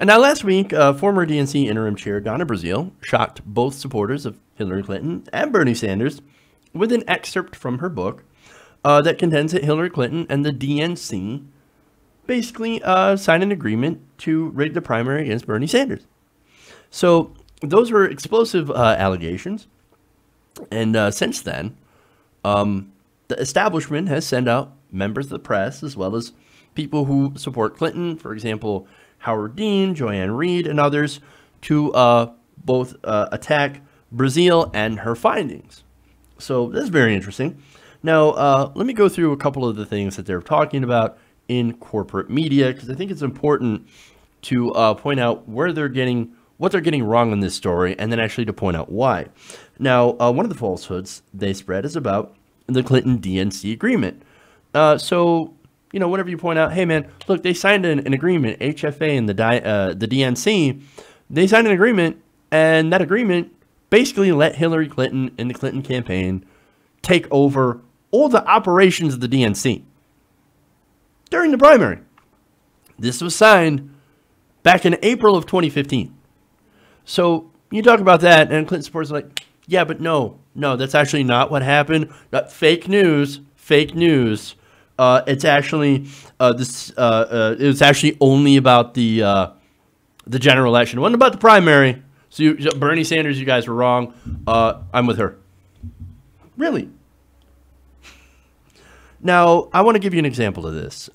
And now last week, former DNC interim chair Donna Brazile shocked both supporters of Hillary Clinton and Bernie Sanders with an excerpt from her book that contends that Hillary Clinton and the DNC basically signed an agreement to rig the primary against Bernie Sanders. So those were explosive allegations. And since then, the establishment has sent out members of the press as well as people who support Clinton, for example, Howard Dean, Joanne Reed, and others, to both attack Brazile and her findings. So this is very interesting. Now, let me go through a couple of the things that they're talking about in corporate media, because I think it's important to point out where they're getting, what they're getting wrong in this story, and then actually to point out why. Now, one of the falsehoods they spread is about the Clinton DNC agreement. So, you know, whenever you point out, hey man, look, they signed an agreement, HFA and the DNC, they signed an agreement, and that agreement basically let Hillary Clinton and the Clinton campaign take over all the operations of the DNC during the primary. This was signed back in April of 2015. So you talk about that, and Clinton supporters are like, yeah, but no, that's actually not what happened. Fake news, fake news. It's actually it was actually only about the general election. It wasn't about the primary. So Bernie Sanders, you guys were wrong. I'm with her. Really? Now, I want to give you an example of this.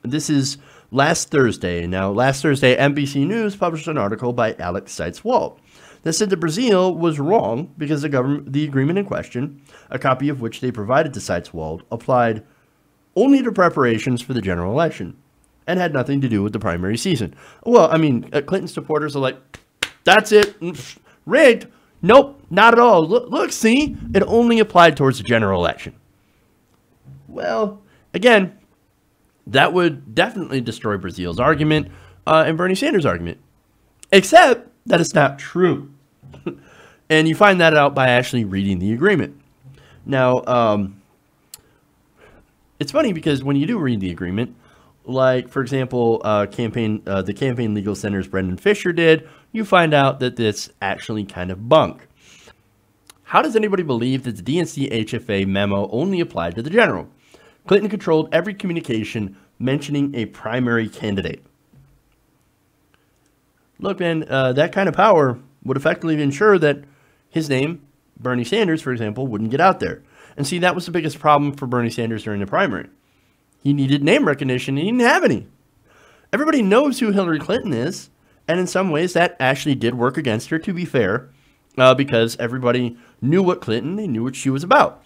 This is last Thursday. Now, last Thursday, NBC News published an article by Alex Seitz-Wald that said that Brazile was wrong because the agreement in question, a copy of which they provided to Seitz-Wald, applied only to preparations for the general election and had nothing to do with the primary season. Well, I mean, Clinton supporters are like, that's it, rigged. Nope, not at all. Look, see, it only applied towards the general election. Well, again, that would definitely destroy Brazile's argument and Bernie Sanders' argument, except that it's not true. And you find that out by actually reading the agreement. Now, it's funny because when you do read the agreement, like, for example, the Campaign Legal Center's Brendan Fisher did, you find out that this actually kind of bunk. How does anybody believe that the DNC HFA memo only applied to the general? Clinton controlled every communication mentioning a primary candidate. Look, man, that kind of power would effectively ensure that his name, Bernie Sanders, for example, wouldn't get out there. And see, that was the biggest problem for Bernie Sanders during the primary. He needed name recognition, and he didn't have any. Everybody knows who Hillary Clinton is, and in some ways that actually did work against her, to be fair, because everybody knew what Clinton, they knew what she was about.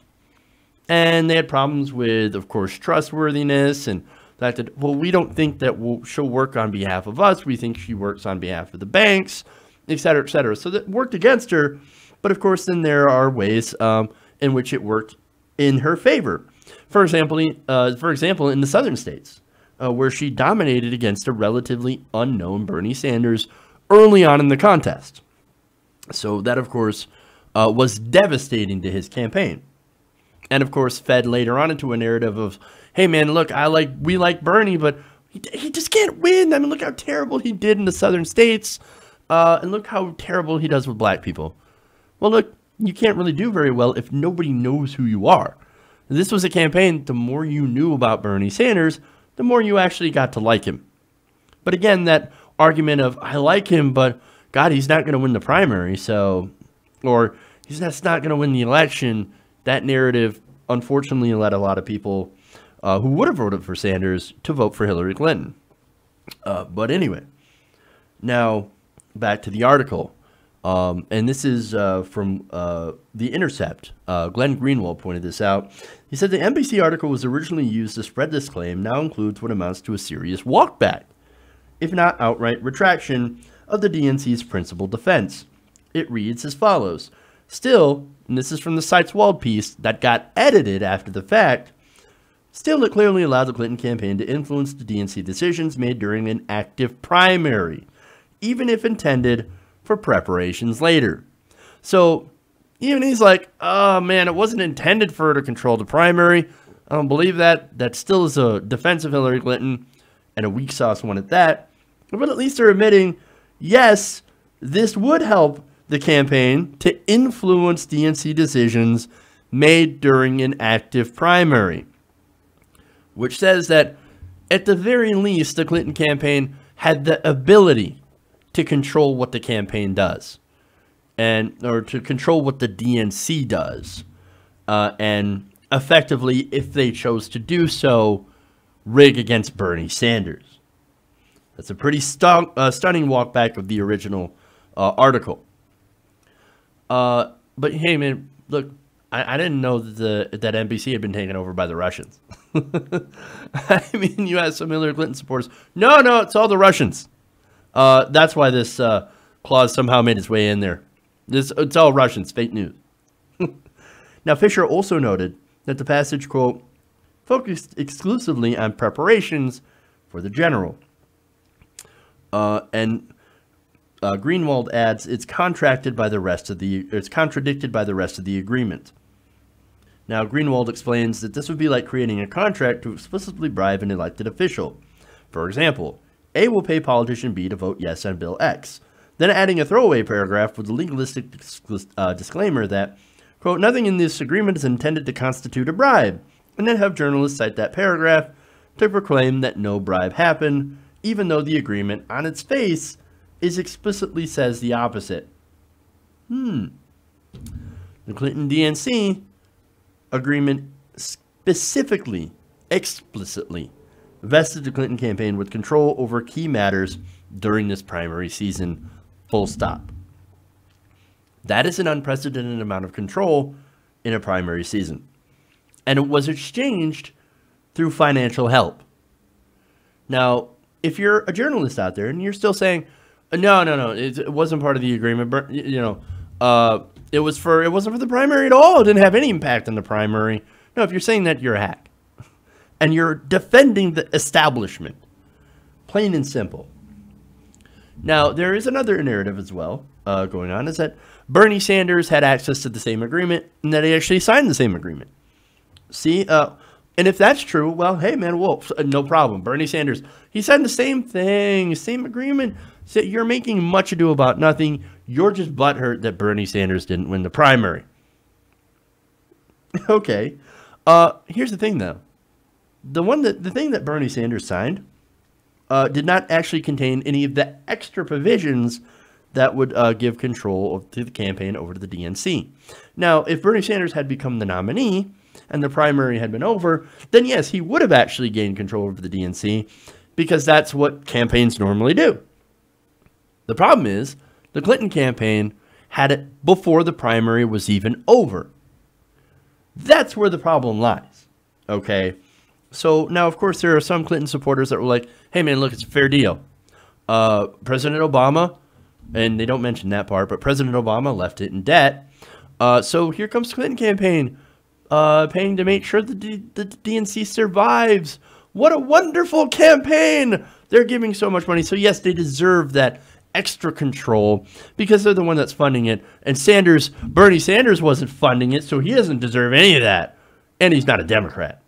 And they had problems with, of course, trustworthiness and the fact that, well, we don't think that she'll work on behalf of us. We think she works on behalf of the banks, et cetera, et cetera. So that worked against her. But, of course, then there are ways in which it worked in her favor. For example, in the southern states, where she dominated against a relatively unknown Bernie Sanders early on in the contest. So that, of course, was devastating to his campaign. And, of course, fed later on into a narrative of, hey, man, look, we like Bernie, but he just can't win. I mean, look how terrible he did in the southern states. And look how terrible he does with black people. Well, look, you can't really do very well if nobody knows who you are. This was a campaign, the more you knew about Bernie Sanders, the more you actually got to like him. But again, that argument of, I like him, but God, he's not going to win the primary, so, or he's not going to win the election, that narrative unfortunately led a lot of people who would have voted for Sanders to vote for Hillary Clinton. But anyway, now back to the article. And this is from The Intercept. Glenn Greenwald pointed this out. He said the NBC article was originally used to spread this claim, now includes what amounts to a serious walkback, if not outright retraction, of the DNC's principal defense. It reads as follows. Still, and this is from the Seitz-Wald piece that got edited after the fact, still it clearly allowed the Clinton campaign to influence the DNC decisions made during an active primary, even if intended for preparations later. So even he's like, oh man, it wasn't intended for her to control the primary. I don't believe that. That still is a defense of Hillary Clinton, and a weak sauce one at that. But at least they're admitting, yes, this would help the campaign to influence DNC decisions made during an active primary, which says that at the very least, the Clinton campaign had the ability to control what the campaign does, or to control what the DNC does, and effectively, if they chose to do so, rig against Bernie Sanders. That's a pretty stunning walkback of the original article. But hey, man, look, I didn't know that NBC had been taken over by the Russians. I mean, you had some Hillary Clinton supporters. No, it's all the Russians. That's why this clause somehow made its way in there. It's all Russians, fake news. Now, Fisher also noted that the passage, quote, focused exclusively on preparations for the general. And Greenwald adds, it's contradicted by the rest of the agreement. Now, Greenwald explains that this would be like creating a contract to explicitly bribe an elected official. For example, A will pay politician B to vote yes on Bill X, then adding a throwaway paragraph with a legalistic disclaimer that, quote, nothing in this agreement is intended to constitute a bribe, and then have journalists cite that paragraph to proclaim that no bribe happened, even though the agreement on its face explicitly says the opposite. The Clinton DNC agreement explicitly vested the Clinton campaign with control over key matters during this primary season, full stop. That is an unprecedented amount of control in a primary season. And it was exchanged through financial help. Now, if you're a journalist out there and you're still saying, no, it wasn't part of the agreement, but, it wasn't for the primary at all. It didn't have any impact on the primary. No, if you're saying that, you're a hack. And you're defending the establishment. Plain and simple. Now, there is another narrative as well going on, is that Bernie Sanders had access to the same agreement and that he actually signed the same agreement. See, and if that's true, well, hey, man, well, no problem. Bernie Sanders, he signed the same thing, same agreement. So you're making much ado about nothing. You're just butthurt that Bernie Sanders didn't win the primary. Okay. Here's the thing, though. The thing that Bernie Sanders signed did not actually contain any of the extra provisions that would give control to the campaign over to the DNC. Now, if Bernie Sanders had become the nominee and the primary had been over, then yes, he would have actually gained control over the DNC because that's what campaigns normally do. The problem is the Clinton campaign had it before the primary was even over. That's where the problem lies. Okay. So now, of course, there are some Clinton supporters that were like, hey, man, look, it's a fair deal. President Obama, and they don't mention that part, but President Obama left it in debt. So here comes the Clinton campaign paying to make sure the DNC survives. What a wonderful campaign. They're giving so much money. So, yes, they deserve that extra control because they're the one that's funding it. And Bernie Sanders wasn't funding it, so he doesn't deserve any of that. And he's not a Democrat.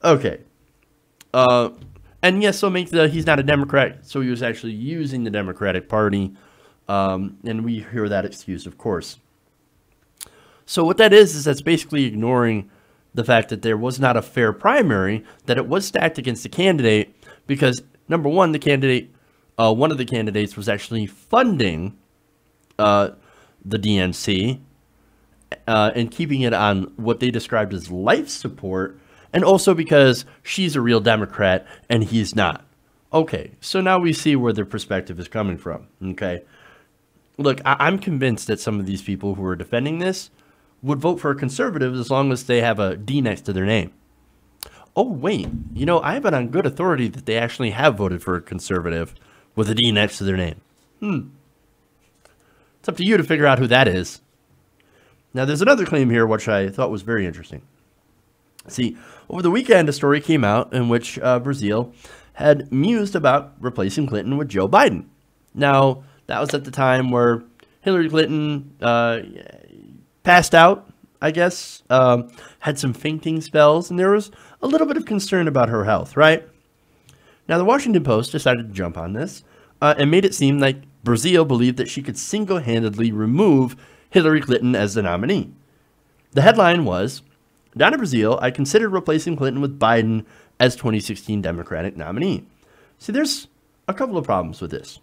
Okay. And yes, so he's not a Democrat, so he was actually using the Democratic Party. And we hear that excuse, of course. So what that is that's basically ignoring the fact that there was not a fair primary, that it was stacked against the candidate because, number one, one of the candidates was actually funding the DNC and keeping it on what they described as life support, and also because she's a real Democrat and he's not. Okay, so now we see where their perspective is coming from, okay? Look, I'm convinced that some of these people who are defending this would vote for a conservative as long as they have a D next to their name. Oh, wait, I have it on good authority that they actually have voted for a conservative with a D next to their name. It's up to you to figure out who that is. Now, there's another claim here which I thought was very interesting. See, over the weekend, a story came out in which Brazile had mused about replacing Clinton with Joe Biden. Now, that was at the time where Hillary Clinton passed out, I guess, had some fainting spells, and there was a little bit of concern about her health, right? Now, the Washington Post decided to jump on this and made it seem like Brazile believed that she could single-handedly remove Hillary Clinton as the nominee. The headline was, Donna Brazile, I considered replacing Clinton with Biden as 2016 Democratic nominee. See, there's a couple of problems with this.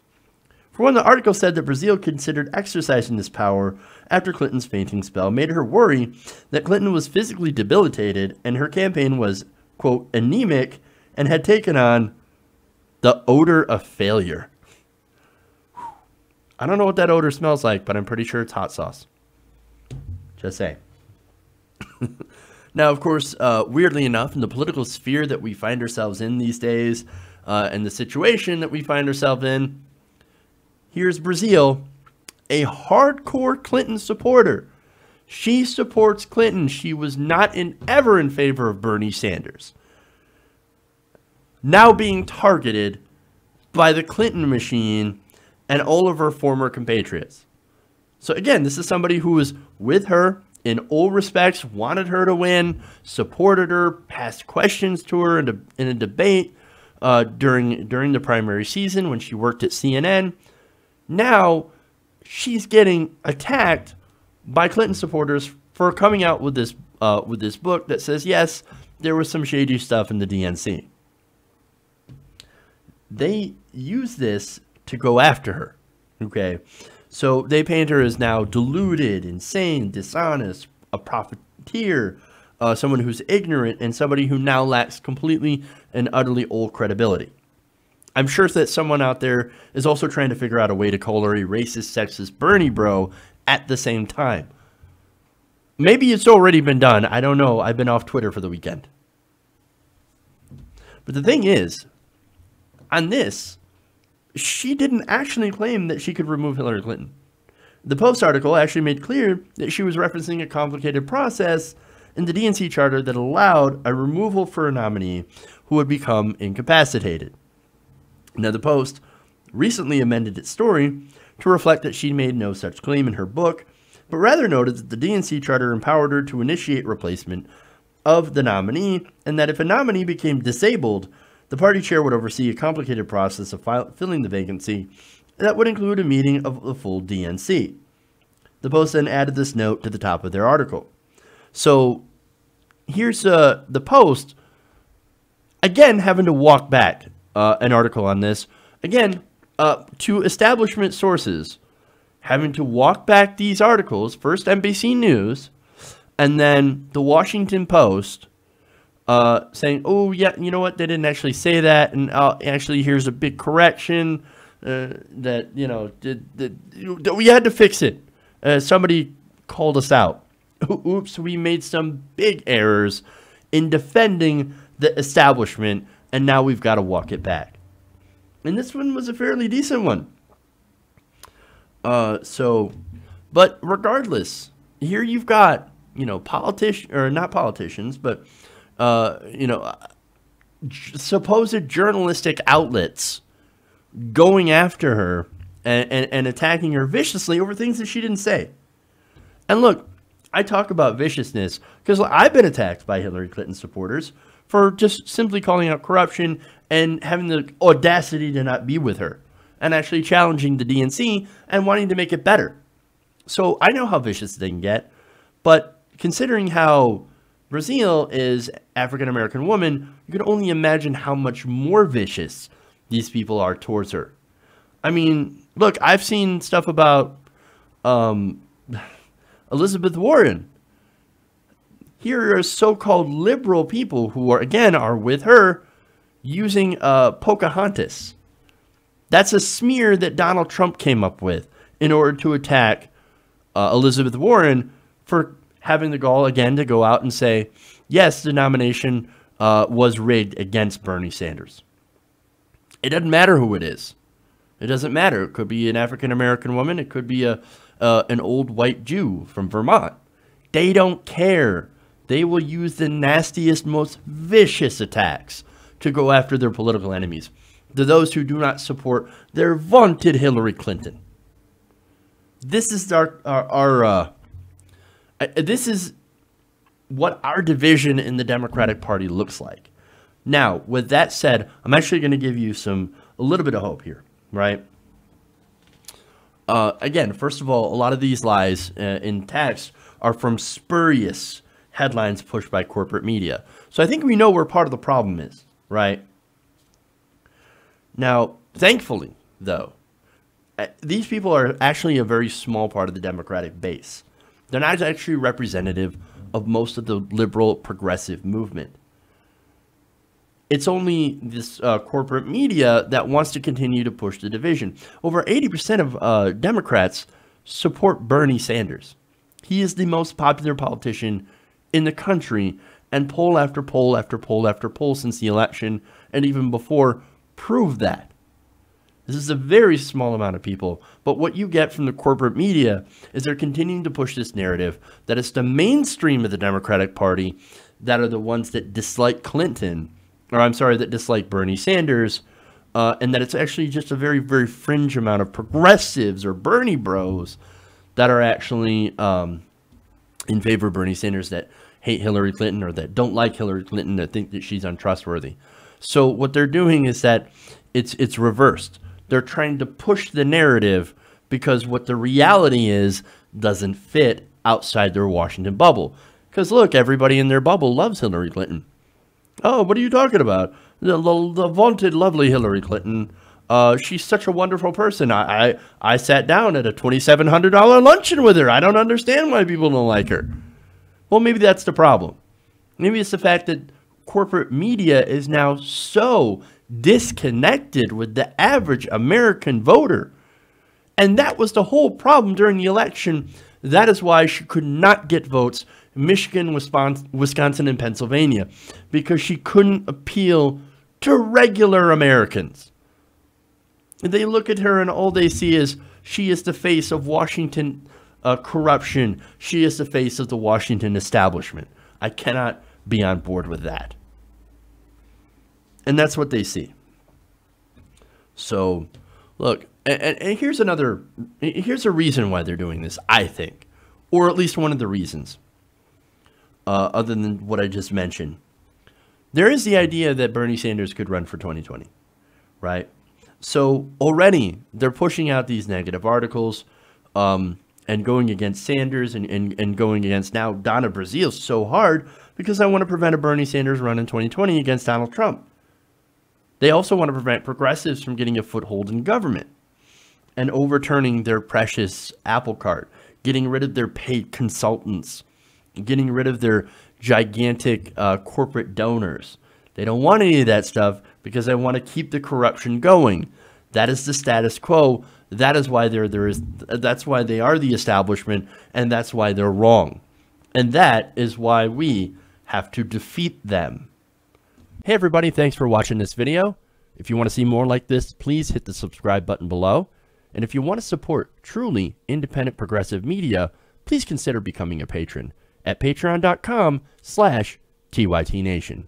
For one, the article said that Brazile considered exercising this power after Clinton's fainting spell made her worry that Clinton was physically debilitated and her campaign was, quote, anemic and had taken on the odor of failure. I don't know what that odor smells like, but I'm pretty sure it's hot sauce. Just saying. Now, of course, weirdly enough, in the political sphere that we find ourselves in these days, and the situation that we find ourselves in, here's Brazile, a hardcore Clinton supporter. She supports Clinton. She was not ever in favor of Bernie Sanders. Now being targeted by the Clinton machine and all of her former compatriots. So again, this is somebody who was with her in all respects, wanted her to win, supported her, passed questions to her in a debate during the primary season when she worked at CNN. Now she's getting attacked by Clinton supporters for coming out with this book that says, yes, there was some shady stuff in the DNC. They use this to go after her, okay? So they paint her as now deluded, insane, dishonest, a profiteer, someone who's ignorant, and somebody who now lacks completely and utterly all credibility. I'm sure that someone out there is also trying to figure out a way to call her a racist, sexist Bernie bro at the same time. Maybe it's already been done. I don't know. I've been off Twitter for the weekend. But the thing is, on this, she didn't actually claim that she could remove Hillary Clinton. The Post article actually made clear that she was referencing a complicated process in the DNC charter that allowed a removal for a nominee who would become incapacitated. Now, the Post recently amended its story to reflect that she made no such claim in her book, but rather noted that the DNC charter empowered her to initiate replacement of the nominee, and that if a nominee became disabled, the party chair would oversee a complicated process of filling the vacancy that would include a meeting of the full DNC. The Post then added this note to the top of their article. So here's the Post, again, having to walk back an article on this. Again, to establishment sources, having to walk back these articles, first NBC News, and then the Washington Post, saying, oh, yeah, you know what, they didn't actually say that, and actually here's a big correction that, you know, that we had to fix it. Somebody called us out. Oops, we made some big errors in defending the establishment, and now we've got to walk it back. And this one was a fairly decent one. But regardless, here you've got, you know, not politicians, but you know, supposed journalistic outlets going after her and attacking her viciously over things that she didn't say. And look, I talk about viciousness because I've been attacked by Hillary Clinton supporters for just simply calling out corruption and having the audacity to not be with her and actually challenging the DNC and wanting to make it better. So I know how vicious they can get, but considering how Brazile is African-American woman, you can only imagine how much more vicious these people are towards her. I mean, look, I've seen stuff about Elizabeth Warren. Here are so-called liberal people who are, again, are with her using Pocahontas. That's a smear that Donald Trump came up with in order to attack Elizabeth Warren for having the gall, again, to go out and say, yes, the nomination was rigged against Bernie Sanders. It doesn't matter who it is. It doesn't matter. It could be an African-American woman. It could be an old white Jew from Vermont. They don't care. They will use the nastiest, most vicious attacks to go after their political enemies, to those who do not support their vaunted Hillary Clinton. This is this is what our division in the Democratic Party looks like. Now, with that said, I'm actually going to give you a little bit of hope here, right? Again, first of all, a lot of these lies in text are from spurious headlines pushed by corporate media. So I think we know where part of the problem is, right? Now, thankfully, though, these people are actually a very small part of the Democratic base. They're not actually representative of most of the liberal progressive movement. It's only this corporate media that wants to continue to push the division. Over 80% of Democrats support Bernie Sanders. He is the most popular politician in the country, and poll after poll after poll after poll since the election, and even before, prove that. This is a very small amount of people, but what you get from the corporate media is they're continuing to push this narrative that it's the mainstream of the Democratic Party that are the ones that dislike Clinton, or I'm sorry, that dislike Bernie Sanders, and that it's actually just a very, very fringe amount of progressives or Bernie bros that are actually in favor of Bernie Sanders, that hate Hillary Clinton or that don't like Hillary Clinton, that think that she's untrustworthy. So what they're doing is that it's reversed. They're trying to push the narrative because what the reality is doesn't fit outside their Washington bubble. Because look, everybody in their bubble loves Hillary Clinton. Oh, what are you talking about? The vaunted, lovely Hillary Clinton. She's such a wonderful person. I sat down at a $2,700 luncheon with her. I don't understand why people don't like her. Well, maybe that's the problem. Maybe it's the fact that corporate media is now so disconnected with the average American voter. And that was the whole problem during the election. That is why she could not get votes in Michigan, Wisconsin, and Pennsylvania, because she couldn't appeal to regular Americans. And they look at her and all they see is she is the face of Washington corruption. She is the face of the Washington establishment. I cannot be on board with that. And that's what they see. So, look, and here's a reason why they're doing this, I think. Or at least one of the reasons, other than what I just mentioned. There is the idea that Bernie Sanders could run for 2020, right? So already they're pushing out these negative articles and going against Sanders and going against now Donna Brazile so hard because I want to prevent a Bernie Sanders run in 2020 against Donald Trump. They also want to prevent progressives from getting a foothold in government and overturning their precious apple cart, getting rid of their paid consultants, getting rid of their gigantic corporate donors. They don't want any of that stuff because they want to keep the corruption going. That is the status quo. That is why that's why they are the establishment, and that's why they're wrong. And that is why we have to defeat them. Hey everybody, thanks for watching this video. If you want to see more like this, please hit the subscribe button below. And if you want to support truly independent progressive media, please consider becoming a patron at patreon.com/TYTNation.